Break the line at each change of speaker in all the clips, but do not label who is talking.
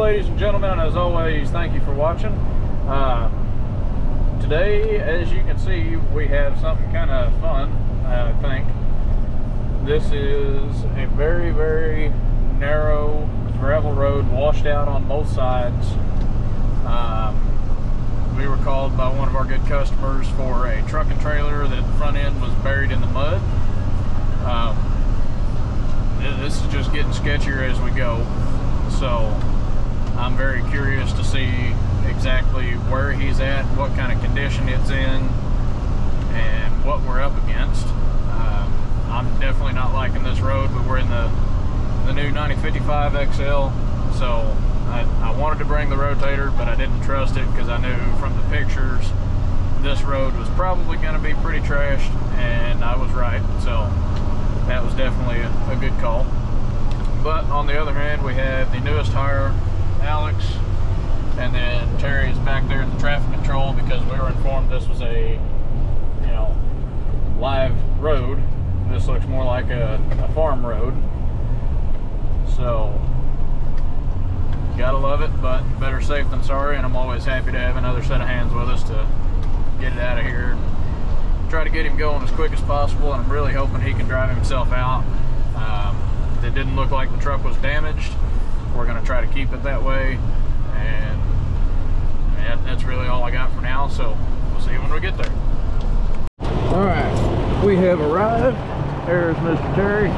ladies and gentlemen, as always, thank you for watching. Today, as you can see, we have something kind of fun, I think. This is a very, very narrow gravel road, washed out on both sides. We were called by one of our good customers for a truck and trailer that the front end was buried in the mud. This is just getting sketchier as we go, so I'm very curious to see exactly where he's at, what kind of condition it's in, and what we're up against. I'm definitely not liking this road, but we're in the new 9055 XL, so I wanted to bring the Rotator, but I didn't trust it because I knew from the pictures this road was probably going to be pretty trashed, and I was right, so that was definitely a good call. But on the other hand, we have the newest hire, Alex, and then Terry's back there at the traffic control because we were informed this was a, live road. This looks more like a farm road. So, gotta love it, but better safe than sorry, and I'm always happy to have another set of hands with us to get it out of here and try to get him going as quick as possible, and I'm really hoping he can drive himself out. It didn't look like the truck was damaged. We're going to try to keep it that way, and that's really all I got for now, so we'll see you when we get there. Alright, we have arrived. There's Mr. Terry.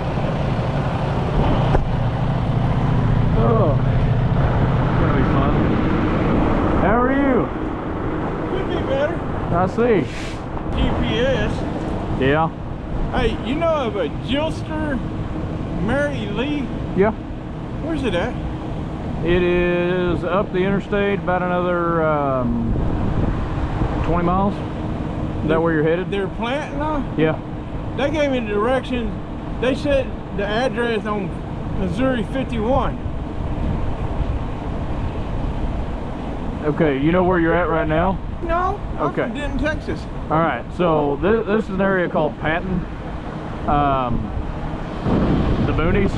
Oh, it's going to be fun. How are you?
Could be better.
I see.
GPS.
Yeah.
Hey, you know of a Gilster Mary Lee?
Yeah.
Where's it at?
It is up the interstate about another 20 miles. Is that where you're headed?
Their plant now?
Yeah.
They gave me the directions. They said the address on Missouri 51.
Okay, you know where you're at right now?
No, I'm
Okay.
from Denton, Texas.
All right, so this is an area called Patton. The boonies.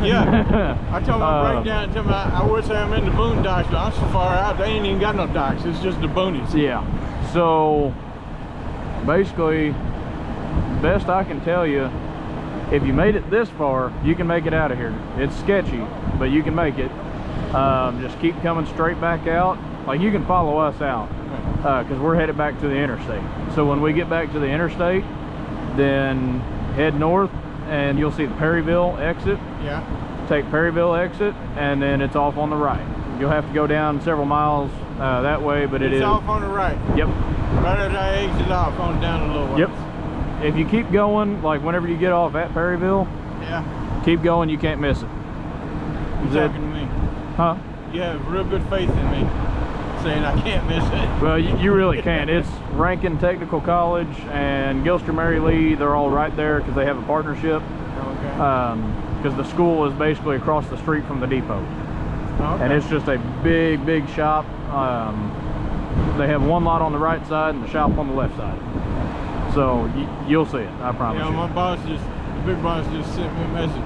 Yeah. I told my breakdown, tell me I would say I'm in the boondocks, but I'm so far out, they ain't even got no docks. It's just the boonies.
Yeah. So basically, best I can tell you, if you made it this far, you can make it out of here. It's sketchy, but you can make it. Just keep coming straight back out. Like, you can follow us out because we're headed back to the interstate. So when we get back to the interstate, then head north and you'll see the Perryville exit.
Yeah.
Take Perryville exit, and then it's off on the right. You'll have to go down several miles that way, but it's
off on the right.
Yep.
Right as I exit off, on down a little way.
Yep. If you keep going, like whenever you get off at Perryville,
yeah,
keep going, you can't miss it.
You're talking to me.
Huh?
You have real good faith in me, saying I can't miss it.
Well, you really can't. It's Rankin Technical College and Gilster Mary Lee. They're all right there because they have a partnership.
Okay.
Because the school is basically across the street from the depot.
Okay.
And it's just a big, big shop. They have one lot on the right side and the shop on the left side. So you'll see it, I promise you.
My boss the big boss just sent me a message.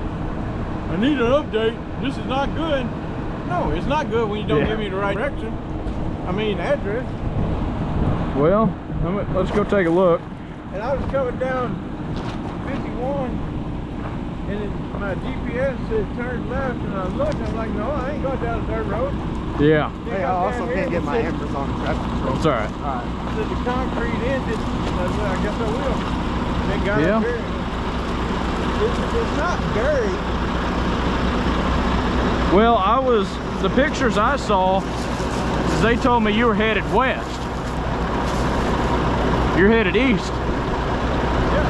I need an update. This is not good. No, it's not good when you don't give me the right direction. I mean, address.
Well, let's go take a look.
And I was coming down 51, and then my GPS said turn left, and I looked, and I'm like, no, I ain't going down the dirt road.
Yeah.
Hey, I also can't get my anchors on the traffic control.
It's all right.
I said the concrete ended, and I said, I guess I will. And then got up here. It's not buried.
Well, the pictures I saw, they told me you were headed west. You're headed east.
Yeah.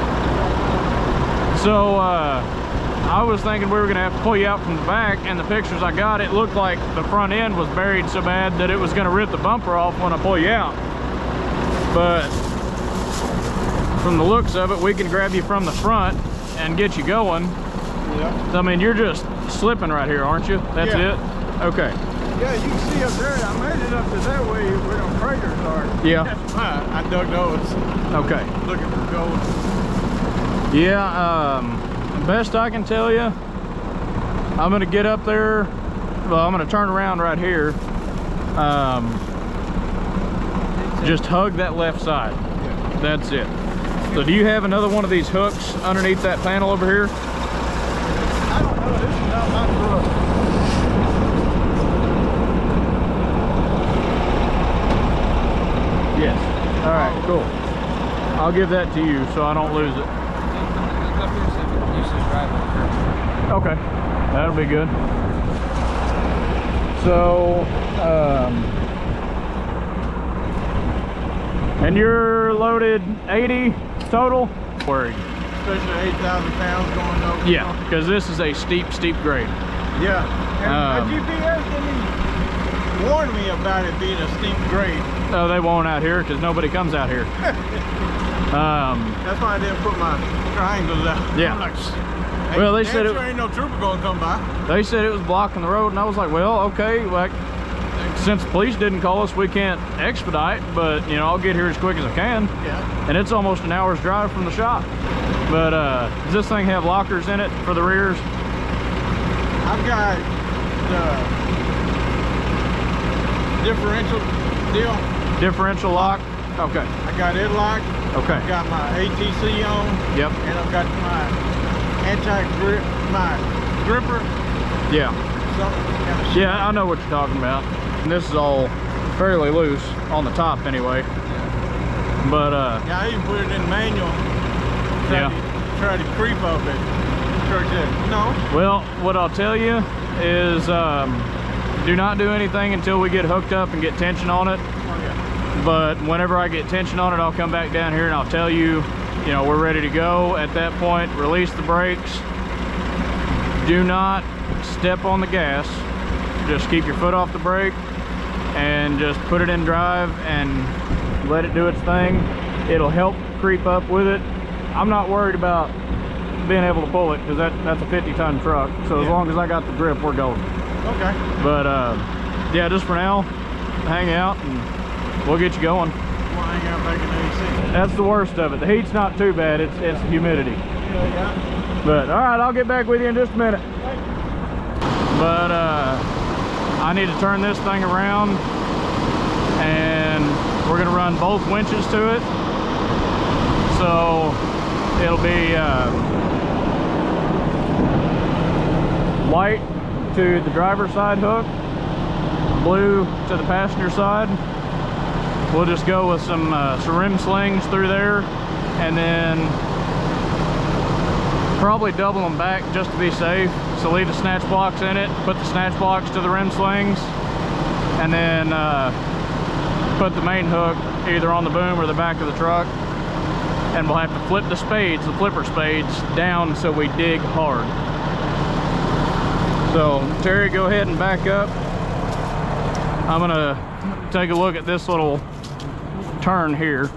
So, I was thinking we were gonna have to pull you out from the back, and the pictures I got, it looked like the front end was buried so bad that it was gonna rip the bumper off when I pull you out. But from the looks of it, we can grab you from the front and get you going.
Yeah.
I mean, you're just slipping right here, aren't you? That's it? Okay.
Yeah, you can see up there, I made it up to that way where them craters are.
Yeah.
That's why I dug those.
Okay.
Looking for gold.
Yeah, best I can tell you, I'm gonna get up there well, I'm gonna turn around right here. Just hug that left side.
Yeah.
That's it. So do you have another one of these hooks underneath that panel over here?
I don't know, this is not my truck.
Yes. All right, cool. I'll give that to you so I don't lose it. Okay, that'll be good. So, and you're loaded 80 total? Worried.
Especially 8,000 pounds going over.
Yeah, because this is a steep grade.
Yeah. And my GPS didn't warn me about it being a steep grade.
Oh, they won't out here because nobody comes out here.
That's why I didn't put my triangles out.
Yeah.
I'm like,
well, they said
sure ain't no trooper gonna come by.
They said it was blocking the road, and I was like, well, okay, like, since the police didn't call us, we can't expedite, but, you know, I'll get here as quick as I can.
Yeah. And
it's almost an hour's drive from the shop. But does this thing have lockers in it for the rears?
I've got the differential deal.
Differential lock? Okay.
I got it locked.
Okay.
I've got my ATC on.
Yep.
And I've got my anti-grip, my gripper.
Yeah.
Something kind of
yeah, I know what you're talking about. And this is all fairly loose on the top anyway.
Yeah.
But
yeah, I even put it in manual. Try to creep up it. Church said, no.
Well, what I'll tell you is do not do anything until we get hooked up and get tension on it.
Oh, yeah.
But whenever I get tension on it, I'll come back down here and I'll tell you, you know, we're ready to go. At that point, release the brakes. Do not step on the gas. Just keep your foot off the brake and just put it in drive and let it do its thing. It'll help creep up with it. I'm not worried about being able to pull it because that's a 50-ton truck. So as long as I got the grip, we're golden.
Okay.
But yeah, just for now, hang out and we'll get you going.
We'll hang out back in the AC.
That's the worst of it. The heat's not too bad. It's the humidity.
Yeah.
But all right, I'll get back with you in just a minute. But I need to turn this thing around and we're gonna run both winches to it. So it'll be white to the driver's side hook, blue to the passenger side. We'll just go with some rim slings through there and then probably double them back just to be safe. So leave the snatch blocks in it, put the snatch blocks to the rim slings, and then put the main hook either on the boom or the back of the truck. And we'll have to flip the spades, the flipper spades, down so we dig hard. So Terry, go ahead and back up. I'm gonna take a look at this little turn here.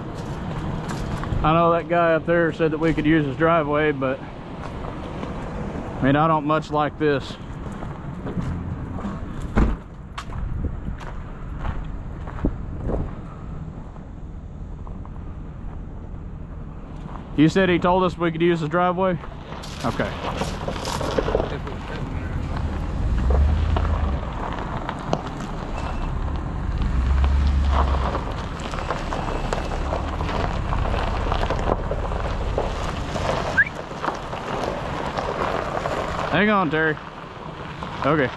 I know that guy up there said that we could use his driveway, but I mean, I don't much like this. You said he told us we could use his driveway? Okay. Hang on, Terry. Okay.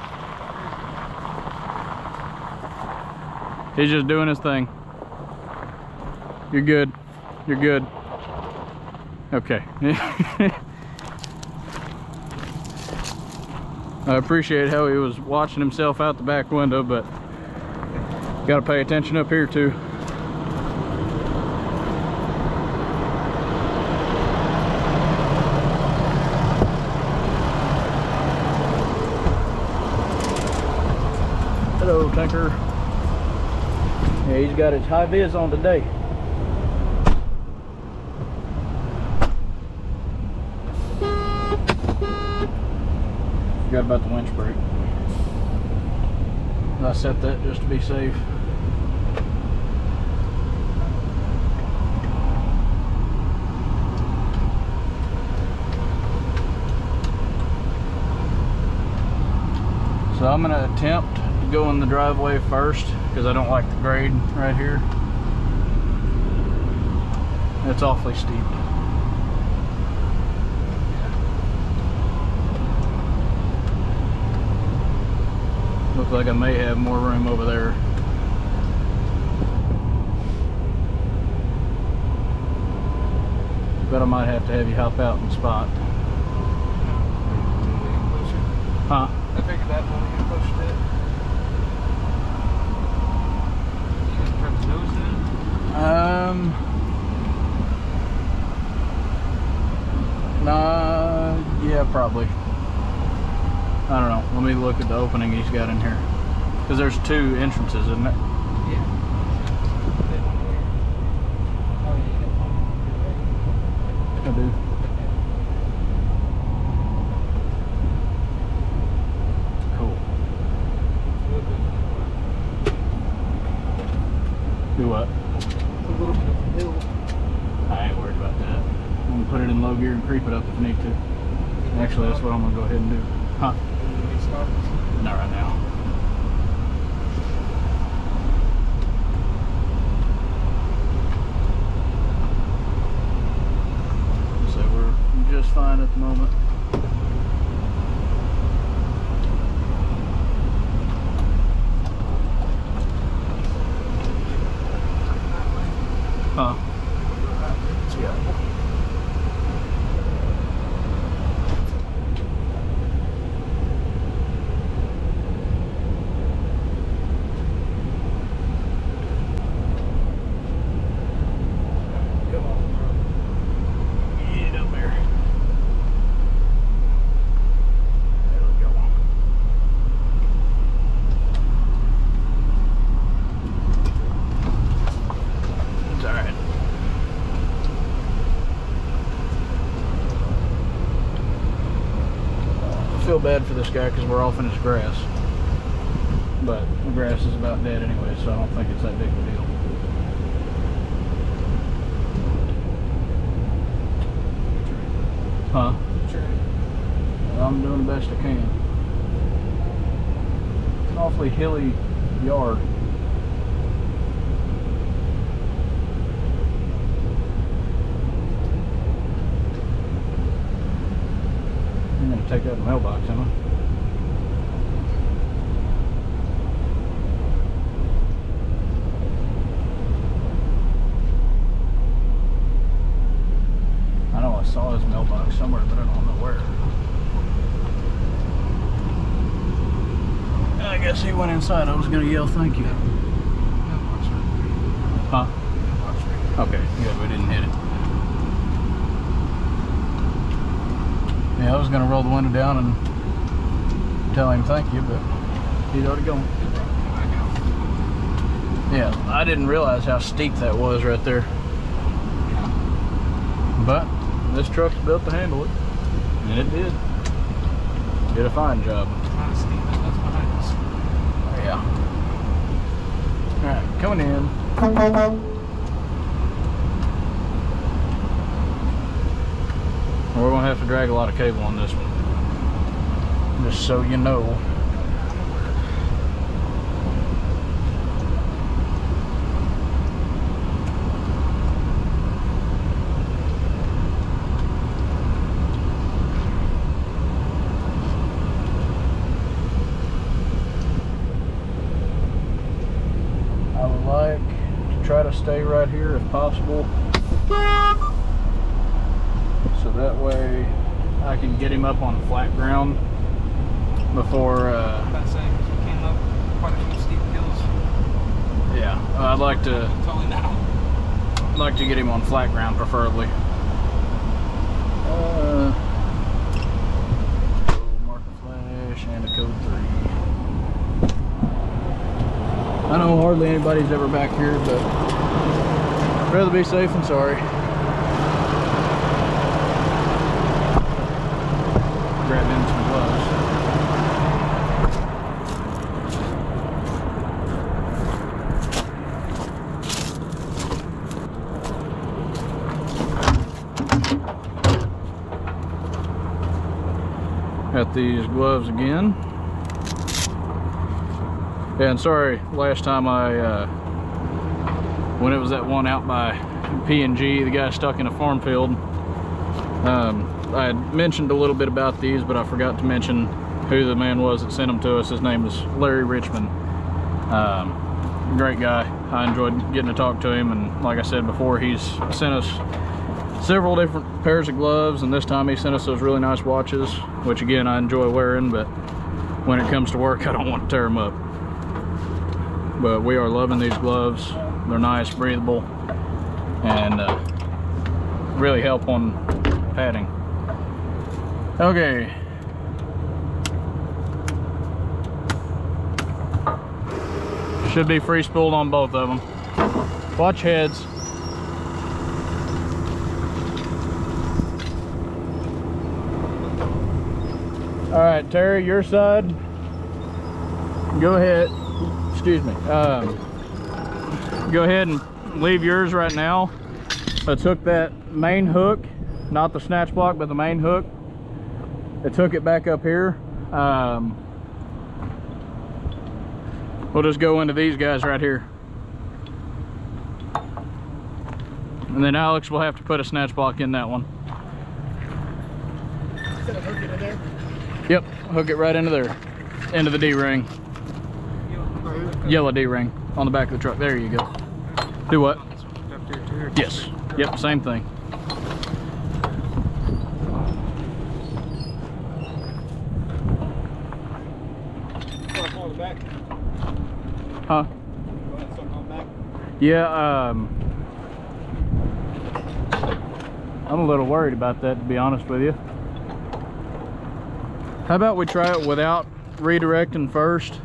He's just doing his thing. You're good. You're good. Okay. I appreciate how he was watching himself out the back window, but gotta pay attention up here too. Hello, Tinker. Yeah, he's got his high vis on today. Forgot about the winch brake. I set that just to be safe. So I'm gonna attempt to go in the driveway first because I don't like the grade right here. It's awfully steep. Looks like I may have more room over there. But I might have to have you hop out in the spot. Huh?
I figured that when we get closer to it. You gonna try to nose in?
Nah, yeah, probably. I don't know. Let me look at the opening he's got in here. Because there's 2 entrances, isn't it?
Yeah.
I do. Cool. Do what?
A little bit of a hill.
I ain't worried about that. I'm gonna put it in low gear and creep it up if I need to. Actually, that's what I'm gonna go ahead and do. Huh? Not right now. So we're just fine at the moment. Huh? Yeah. Feel bad for this guy because we're off in his grass, but the grass is about dead anyway, so I don't think it's that big of a deal. Huh? I'm doing the best I can. It's an awfully hilly yard. I'm gonna take that in the mailbox, am I? I know I saw his mailbox somewhere, but I don't know where. I guess he went inside. I was gonna yell thank you. Huh? Okay, good, we didn't hit it. Yeah, I was gonna roll the window down and tell him thank you, but he's already gone. Yeah, I didn't realize how steep that was right there. But this truck's built to handle it, and it did. Did a fine job.
Not as steep as that's behind us.
Yeah. Alright, coming in. We're gonna have to drag a lot of cable on this one, just so you know. I would like to try to stay right here if possible, so that way I can get him up on flat ground before
That's saying we came up quite a few steep hills.
yeah, I'd like to
Totally now.
get him on flat ground preferably. Marker flash and a code 3. I know hardly anybody's ever back here, but I'd rather be safe than sorry. Grab in some gloves. Got these gloves again. Yeah, and sorry, last time when it was that one out by P&G, the guy stuck in a farm field. I had mentioned a little bit about these, but I forgot to mention who the man was that sent them to us. His name was Larry Richmond. Great guy. I enjoyed getting to talk to him, and like I said before, he's sent us several different pairs of gloves, and this time he sent us those really nice watches, which again I enjoy wearing, but when it comes to work I don't want to tear them up. But we are loving these gloves. They're nice, breathable, and really help on padding. Okay. Should be free spooled on both of them. Watch heads. All right, Terry, your side. Go ahead. Excuse me. Go ahead and leave yours right now. Let's hook that main hook, not the snatch block, but the main hook. Let's hook it back up here. We'll just go into these guys right here. And then Alex will have to put a snatch block in that one.
Instead of hooking it there?
Yep, hook it right into there, into the D-ring. Yellow D-ring on the back of the truck. There you go. Do what? Yes. Yep, same thing. Huh? Yeah, I'm a little worried about that, to be honest with you. How about we try it without redirecting first?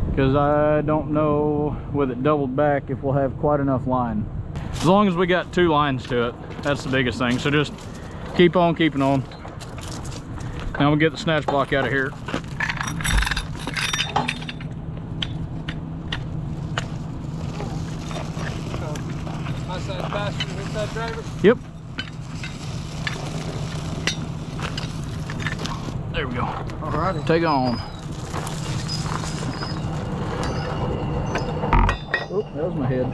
Because I don't know with it doubled back if we'll have quite enough line. As long as we got 2 lines to it, that's the biggest thing. So just keep on keeping on. Now we'll get the snatch block out of here.
My side passenger, his side driver?
Yep. There we go.
Alrighty.
Take on. Oh, that was my head.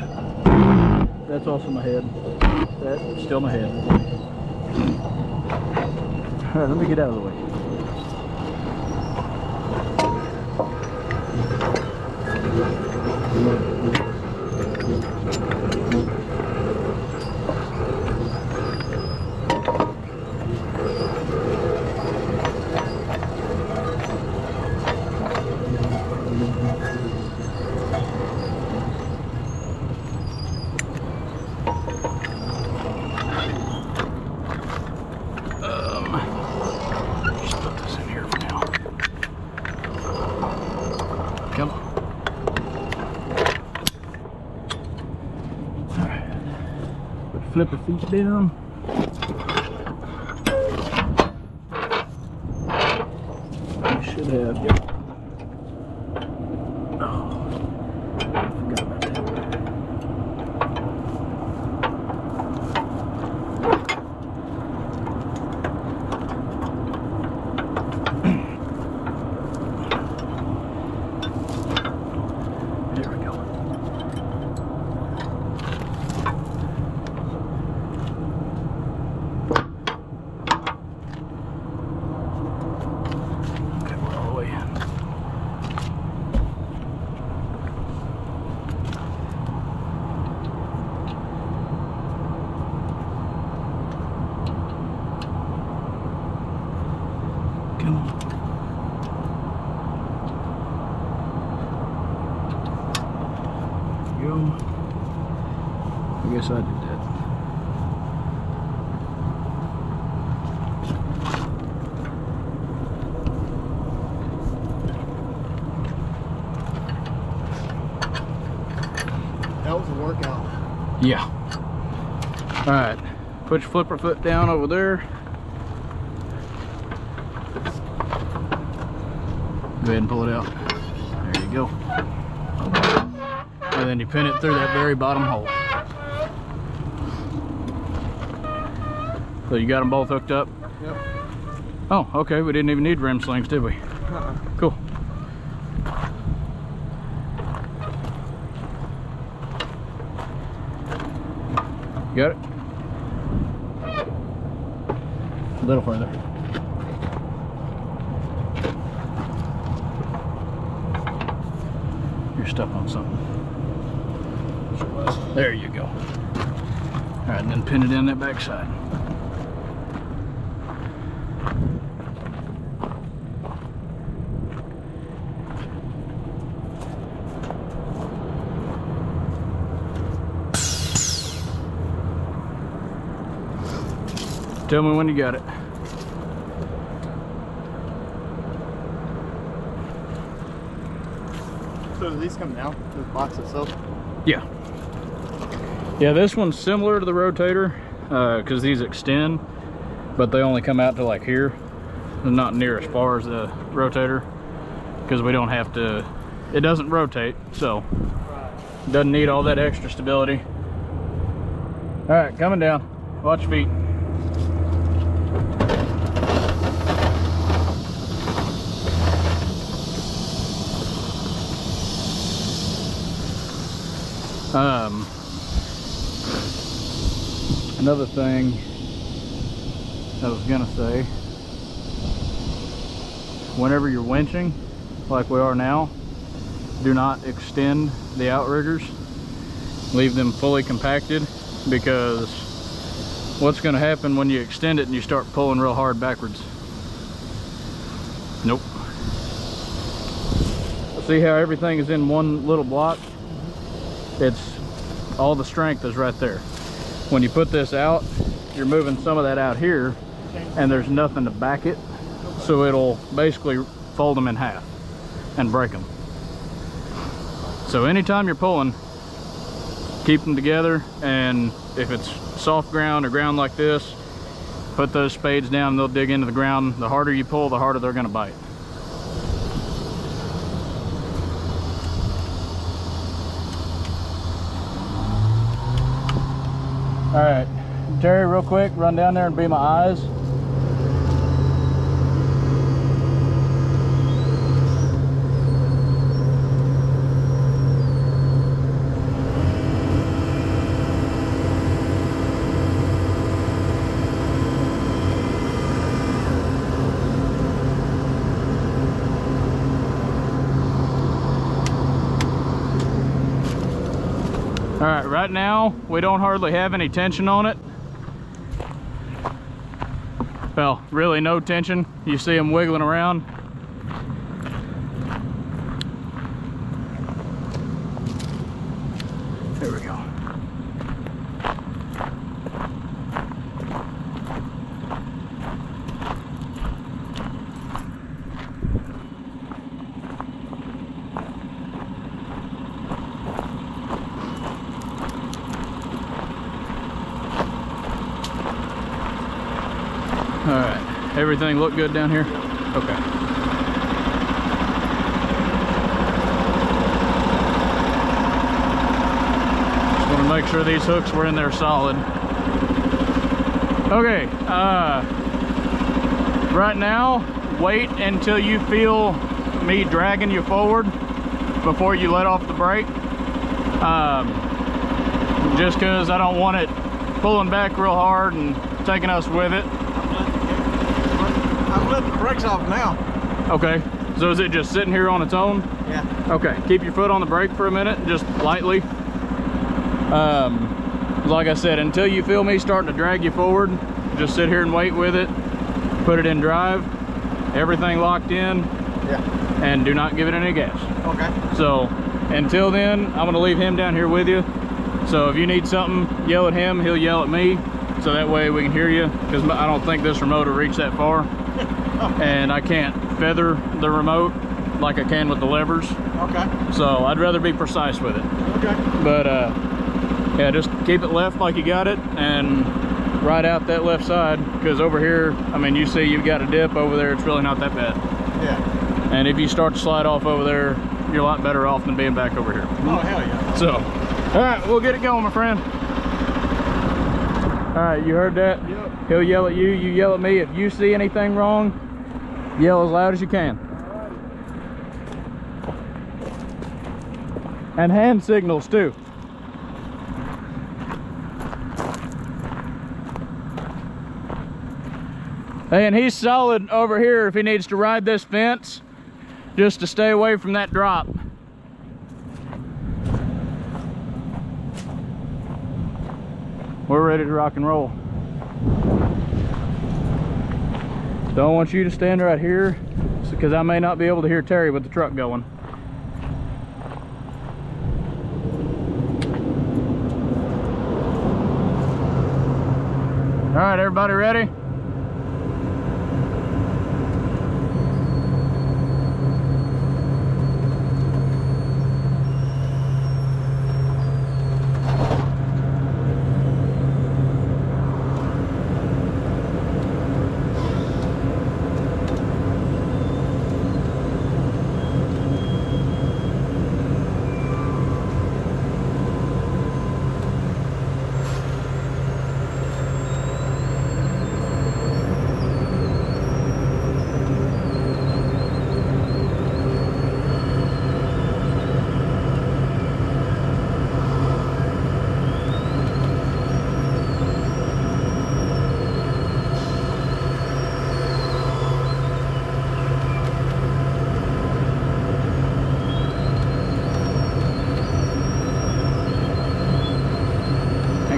That's also my head. That's still my head. All right, let me get out of the way. Just put this in here for now. Come on. All right. Put the flipper feet down. You should have. Yep. I guess I did that.
That was a workout.
Yeah. All right. Put your flipper foot down over there. Go ahead and pull it out. There you go. And then you pin it through that very bottom hole. So you got them both hooked up?
Yep.
Oh, okay. We didn't even need rim slings, did we? Cool. got it? A little further. You're stuck on something. There you go. All right, and then pin it in that back side. Tell me when you got it.
So do these come down, this box itself?
Yeah. Yeah, this one's similar to the Rotator because these extend, but they only come out to like here. They're not near as far as the Rotator because we don't have to, it doesn't rotate, so it doesn't need all that extra stability. All right, coming down. Watch your feet. Another thing I was gonna say, whenever you're winching like we are now, do not extend the outriggers. Leave them fully compacted, because what's gonna happen when you extend it and you start pulling real hard backwards? Nope. See how everything is in one little block? It's all the strength is right there. When you put this out, you're moving some of that out here and there's nothing to back it, so it'll basically fold them in half and break them. So anytime you're pulling, keep them together, and if it's soft ground or ground like this, put those spades down and they'll dig into the ground. The harder you pull, the harder they're gonna bite. All right, Terry, real quick, run down there and be my eyes. All right, right now, we don't hardly have any tension on it. Well, really no tension. You see them wiggling around. There we go. All right, everything look good down here? Okay. Just want to make sure these hooks were in there solid. Okay, right now, wait until you feel me dragging you forward before you let off the brake. Just because I don't want it pulling back real hard and taking us with it.
I'm letting the brakes off now.
Okay, so is it just sitting here on its own?
Yeah.
Okay, keep your foot on the brake for a minute, just lightly. Like I said, until you feel me starting to drag you forward, just sit here and wait with it. Put it in drive, everything locked in.
Yeah.
And do not give it any gas.
Okay.
So until then, I'm gonna leave him down here with you. So if you need something, yell at him, he'll yell at me. So that way we can hear you, because I don't think this remote will reach that far. And I can't feather the remote like I can with the levers.
Okay.
So I'd rather be precise with it.
Okay.
But yeah, just keep it left like you got it and ride out that left side, because over here, I mean, you see you've got a dip over there, it's really not that bad.
Yeah.
And if you start to slide off over there, you're a lot better off than being back over here.
Oh, hell yeah.
So, all right, we'll get it going, my friend. All right, you heard that?
Yep.
He'll yell at you, you yell at me. If you see anything wrong, yell as loud as you can. And hand signals too. And he's solid over here if he needs to ride this fence, just to stay away from that drop. We're ready to rock and roll. Don't want you to stand right here because I may not be able to hear Terry with the truck going. All right, everybody ready?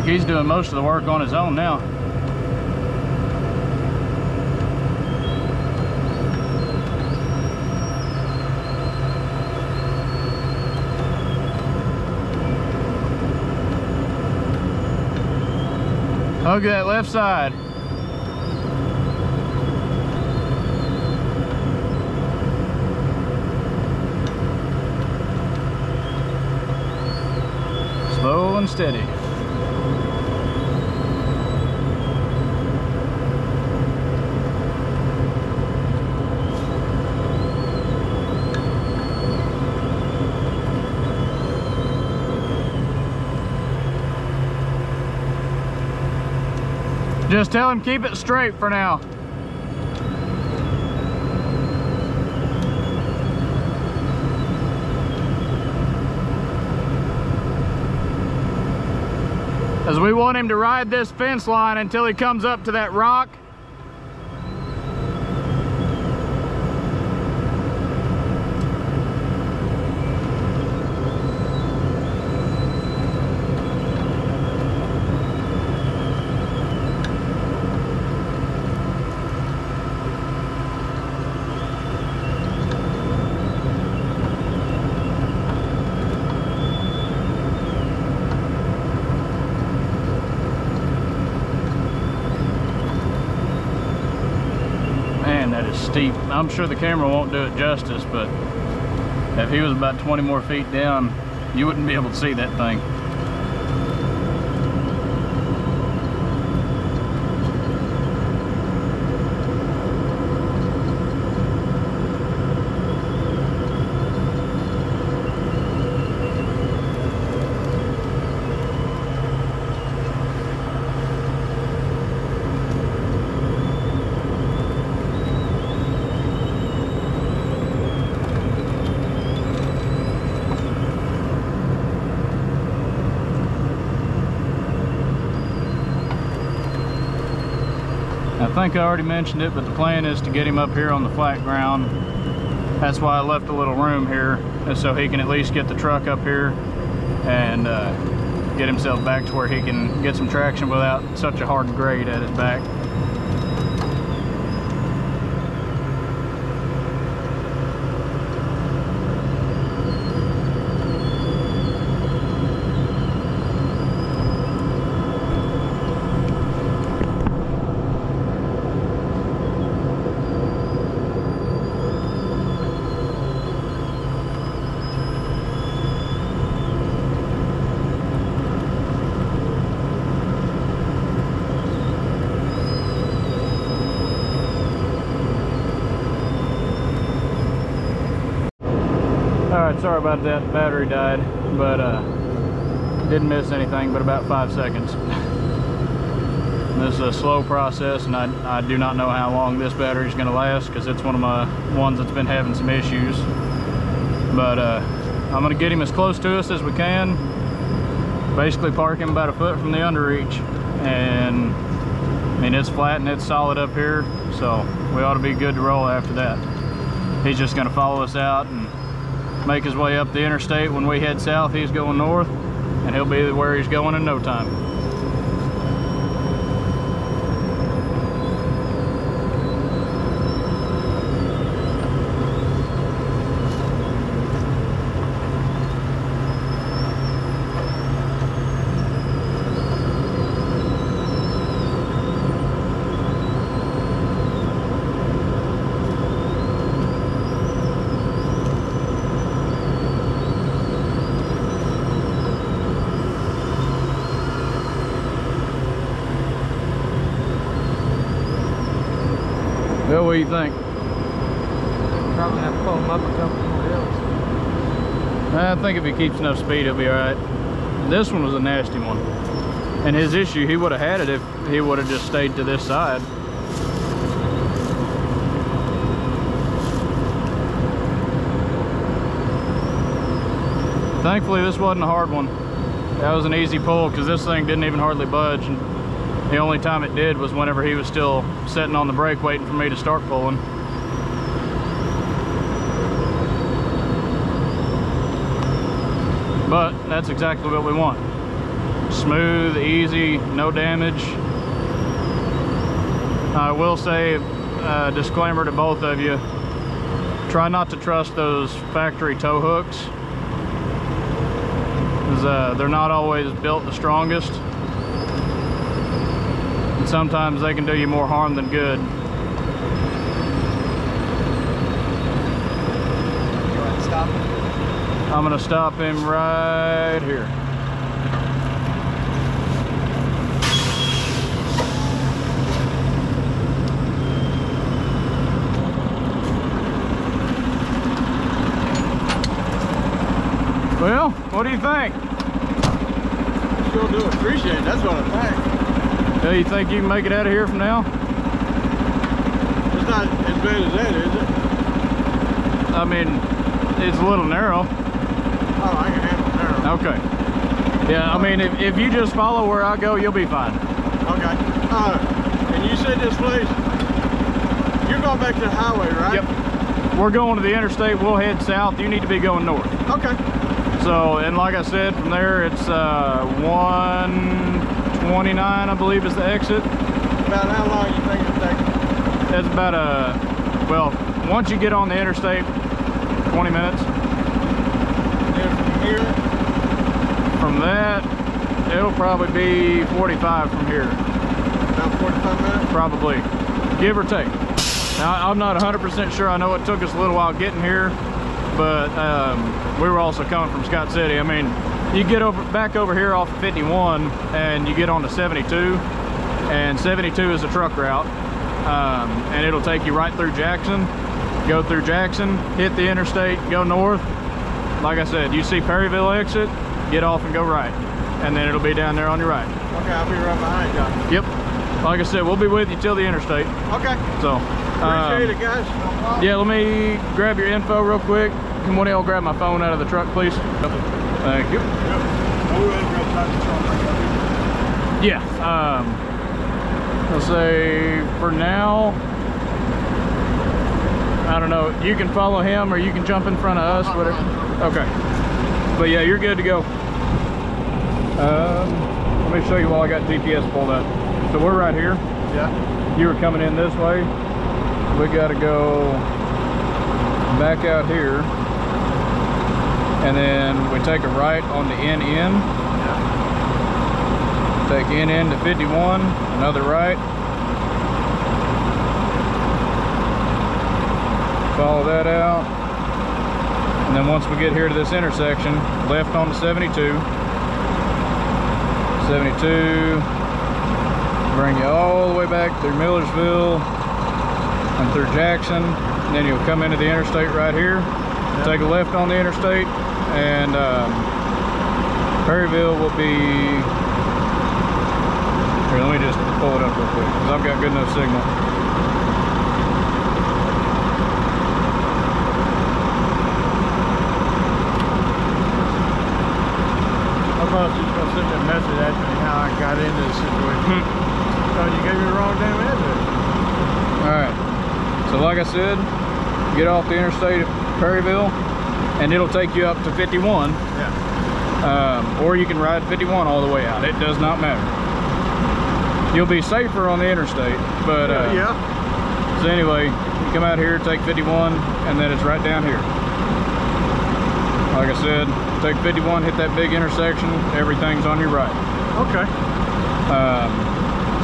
He's doing most of the work on his own now. Hug that left side. Slow and steady. Just tell him keep it straight for now. As we want him to ride this fence line until he comes up to that rock. That is steep. I'm sure the camera won't do it justice, but if he was about 20 more feet down, you wouldn't be able to see that thing. I think I already mentioned it, but the plan is to get him up here on the flat ground. That's why I left a little room here, so he can at least get the truck up here and get himself back to where he can get some traction without such a hard grade at his back. Alright, sorry about that, battery died, but didn't miss anything but about 5 seconds. This is a slow process, and I do not know how long this battery is going to last because it's one of my ones that's been having some issues. But I'm going to get him as close to us as we can, basically park him about a foot from the underreach, and I mean it's flat and it's solid up here, so we ought to be good to roll after that. He's just going to follow us out and make his way up the interstate. When we head south, he's going north, and he'll be where he's going in no time. Well, what do you think?
Probably have to pull him up a couple more hills.
I think if he keeps enough speed, he'll be all right. This one was a nasty one. And his issue, he would have had it if he would have just stayed to this side. Thankfully, this wasn't a hard one. That was an easy pull because this thing didn't even hardly budge. And the only time it did was whenever he was still sitting on the brake waiting for me to start pulling. But that's exactly what we want. Smooth, easy, no damage. I will say, disclaimer to both of you, try not to trust those factory tow hooks. They're not always built the strongest. And sometimes they can do you more harm than good.
You want to stop him?
I'm gonna stop him right here. Well, what do you think?
Sure do appreciate it. That's what I think.
Yeah, you think you can make it out of here from now?
It's not as bad as that, is it?
I mean, it's a little narrow.
Oh, I can handle narrow.
Okay. Yeah, I mean, if you just follow where I go, you'll be fine.
Okay. And you said this place, you're going back to the highway, right?
Yep. We're going to the interstate. We'll head south. You need to be going north.
Okay.
So, and like I said, from there it's 129, I believe, is the exit.
About how long you think it'll take?
It's about well, once you get on the interstate, 20 minutes.
And from here?
From that, it'll probably be 45 from here.
About 45 minutes?
Probably, give or take. Now, I'm not 100% sure. I know it took us a little while getting here, but we were also coming from Scott City. I mean, you get back over here off of 51 and you get on to 72, and 72 is a truck route, and it'll take you right through Jackson. Go through Jackson, hit the interstate, go north. Like I said, you see Perryville exit, get off and go right, and then it'll be down there on your right.
Okay, I'll be right behind you.
Yep. Like I said, we'll be with you till the interstate.
Okay.
So
Appreciate it, guys. No problem.
yeah, let me grab your info real quick. Can one of y'all grab my phone out of the truck, please? Thank you. Yeah. Let's say for now, I don't know. You can follow him, or you can jump in front of us. Whatever. Okay. But yeah, you're good to go. Let me show you while I got GPS pulled up. So we're right here.
Yeah.
You were coming in this way. We got to go back out here, and then we take a right on the NN.
Yeah.
Take NN to 51, another right. Follow that out, and then once we get here to this intersection, left on the 72. 72. Bring you all the way back through Millersville and through Jackson, and then you'll come into the interstate right here. Yep. Take a left on the interstate, and Perryville will be here. Let me just pull it up real quick because I've got good enough signal.
I thought you was going to send me a message asking me how I got into this situation. So you gave me the wrong damn address.
Alright, so like I said, get off the interstate at Perryville and it'll take you up to 51.
Yeah.
Or you can ride 51 all the way out. It does not matter. You'll be safer on the interstate, but
yeah.
So anyway, you come out here, take 51, and then it's right down here. Like I said, take 51, hit that big intersection, everything's on your right.
Okay.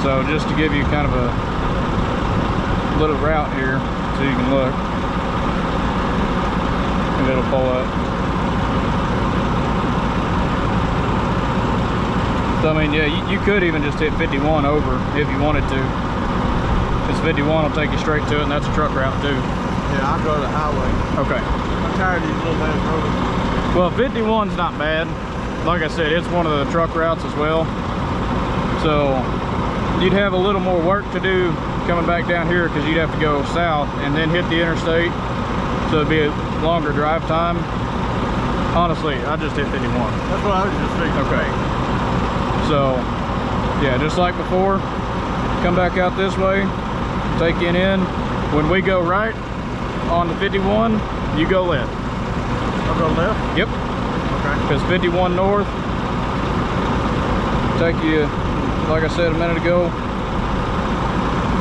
So just to give you kind of a little route here so you can look, and it'll pull up. So I mean, yeah, you could even just hit 51 over if you wanted to. Because 51 will take you straight to it, and that's a truck route too.
Yeah, I'll go to the highway.
Okay.
I'm tired of these little ass roads.
Well, 51's not bad. Like I said, it's one of the truck routes as well. So you'd have a little more work to do coming back down here because you'd have to go south and then hit the interstate. So it'd be a longer drive time. Honestly, I just hit 51.
That's what I was just thinking.
Okay. So, yeah, just like before, come back out this way, take it in. When we go right on the 51, you go left.
I'll go left?
Yep.
Okay.
Because 51 north, take you, like I said a minute ago,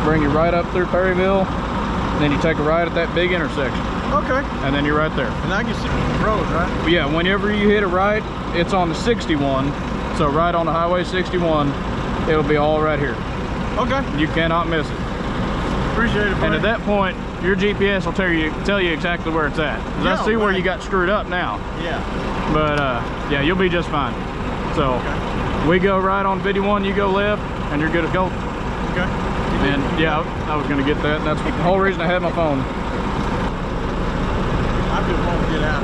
bring you right up through Perryville, and then you take a right at that big intersection.
Okay.
And then you're right there.
And I can see the road, right?
But yeah, whenever you hit a right, it's on the 61. So right on the Highway 61, it'll be all right here.
Okay.
You cannot miss it.
Appreciate it, buddy.
And at that point, your GPS will tell you exactly where it's at. 'Cause I see where you got screwed up now.
Yeah.
But yeah, you'll be just fine. So
Okay.
we go right on 51, you go left, and you're good to go.
Okay.
And yeah, I was gonna get that. That's the whole reason I had my phone.
I just want to get out.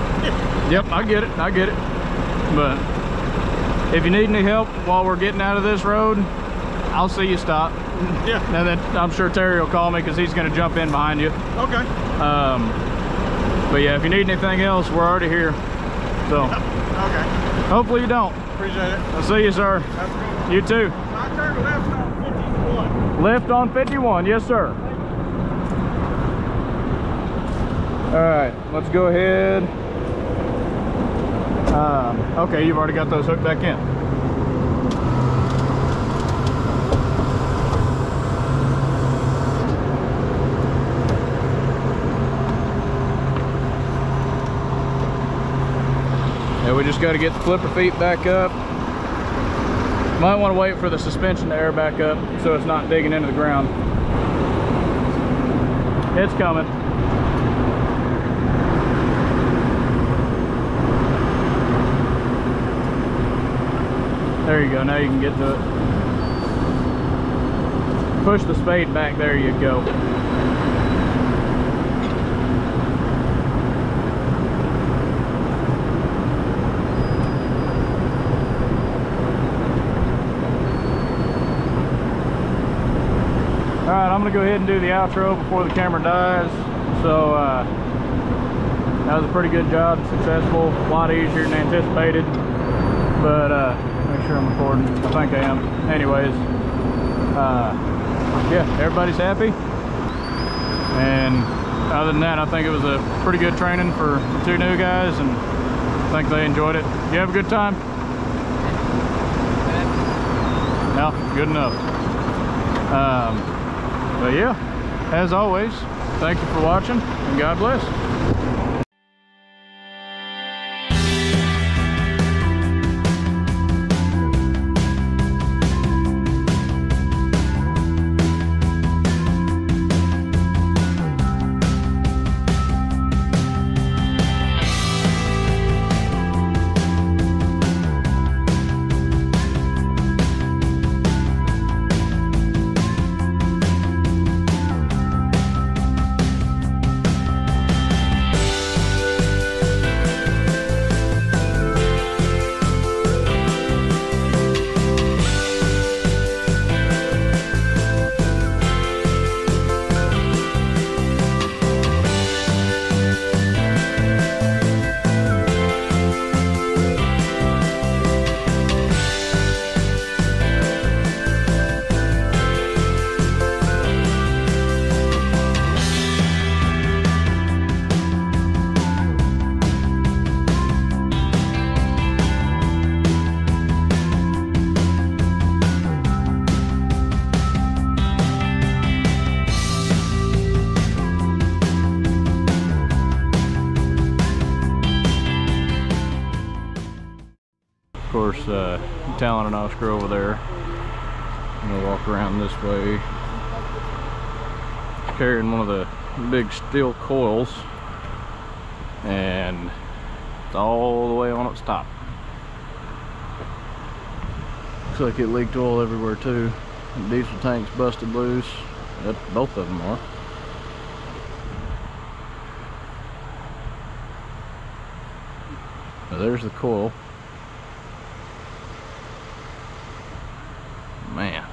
Yep, I get it. But if you need any help while we're getting out of this road, I'll see you stop.
Yeah.
And then I'm sure Terry will call me because he's going to jump in behind you.
Okay.
But yeah, if you need anything else, we're already here. So
Okay.
hopefully you don't.
Appreciate it.
I'll see you, sir.
Have a good one.
You too.
I turned left on 51.
Left on 51, yes sir. All right, let's go ahead. Okay, you've already got those hooked back in. Yeah, we just got to get the flipper feet back up. Might want to wait for the suspension to air back up so it's not digging into the ground. It's coming. There you go, now you can get to it. Push the spade back, there you go. Alright, I'm going to go ahead and do the outro before the camera dies. So, that was a pretty good job, successful, a lot easier than anticipated. But, make sure I'm recording. I think I am. Anyways, yeah, everybody's happy. And other than that, I think it was a pretty good training for the two new guys, and I think they enjoyed it. You have a good time? No, good enough. But yeah, as always, thank you for watching, and God bless. Talon and Oscar over there. I'm gonna walk around this way. It's carrying one of the big steel coils, and it's all the way on its top. Looks like it leaked oil everywhere too. The diesel tank's busted loose. Both of them are. So there's the coil. Man.